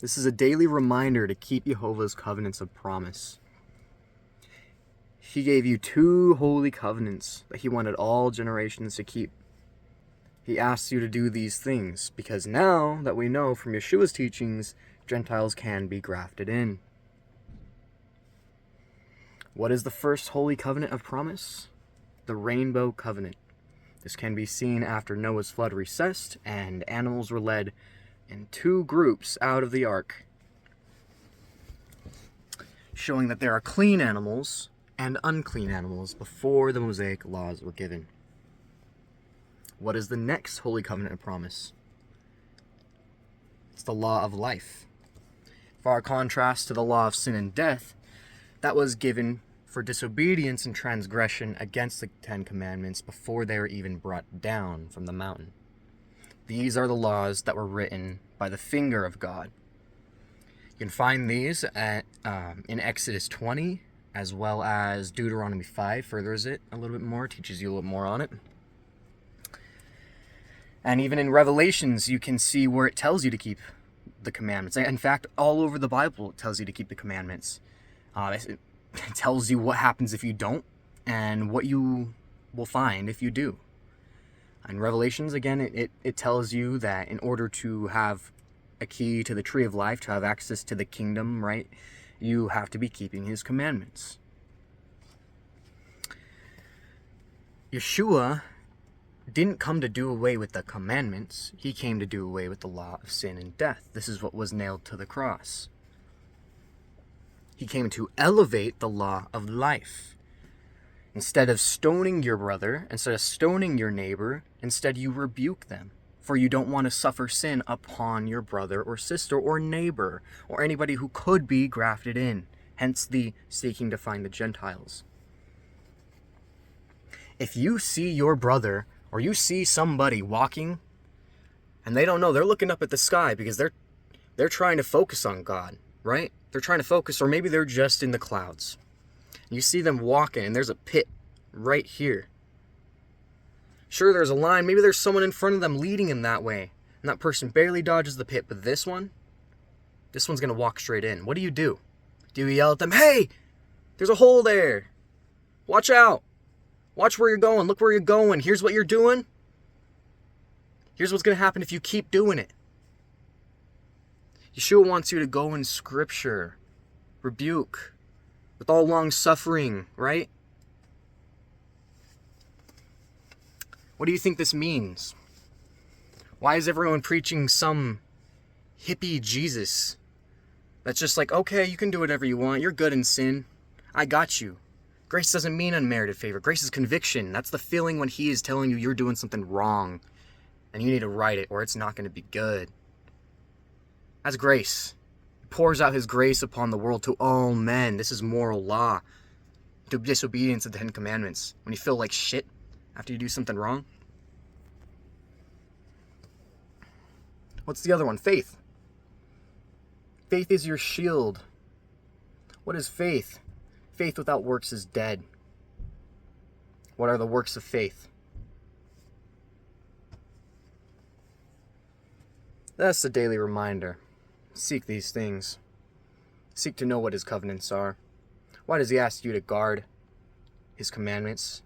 This is a daily reminder to keep Jehovah's covenants of promise. He gave you 2 holy covenants that he wanted all generations to keep. He asks you to do these things because now that we know from Yeshua's teachings, Gentiles can be grafted in. What is the first holy covenant of promise? The rainbow covenant. This can be seen after Noah's flood recessed and animals were led in 2 groups out of the ark, showing that there are clean animals and unclean animals before the Mosaic laws were given. What is the next holy covenant of promise? It's the law of life. Far contrast to the law of sin and death, that was given for disobedience and transgression against the 10 Commandments before they were even brought down from the mountain. These are the laws that were written by the finger of God. You can find these in Exodus 20, as well as Deuteronomy 5 furthers it a little bit more, teaches you a little more on it. And even in Revelations, you can see where it tells you to keep the commandments. In fact, all over the Bible, it tells you to keep the commandments. It tells you what happens if you don't, and what you will find if you do. In Revelations, again, it tells you that in order to have a key to the tree of life, to have access to the kingdom, right, you have to be keeping his commandments. Yeshua didn't come to do away with the commandments. He came to do away with the law of sin and death. This is what was nailed to the cross. He came to elevate the law of life. Instead of stoning your brother, instead of stoning your neighbor, instead you rebuke them. For you don't want to suffer sin upon your brother or sister or neighbor or anybody who could be grafted in. Hence the seeking to find the Gentiles. If you see your brother or you see somebody walking and they don't know, they're looking up at the sky because they're trying to focus on God, right? They're trying to focus, or maybe they're just in the clouds. You see them walking and there's a pit right here. Sure, there's a line. Maybe there's someone in front of them leading them that way. And that person barely dodges the pit. But this one's going to walk straight in. What do? Do you yell at them, "Hey, there's a hole there. Watch out. Watch where you're going. Look where you're going. Here's what you're doing. Here's what's going to happen if you keep doing it." Yeshua wants you to go in Scripture. Rebuke. With all long suffering, right? What do you think this means? Why is everyone preaching some hippie Jesus? That's just like, okay, you can do whatever you want. You're good in sin. I got you. Grace doesn't mean unmerited favor. Grace is conviction. That's the feeling when he is telling you you're doing something wrong and you need to right it or it's not going to be good. That's grace. He pours out his grace upon the world to all men. This is moral law. To disobedience of the 10 Commandments. When you feel like shit after you do something wrong. What's the other one? Faith. Faith is your shield. What is faith? Faith without works is dead. What are the works of faith? That's a daily reminder. Seek these things. Seek to know what his covenants are. Why does he ask you to guard his commandments?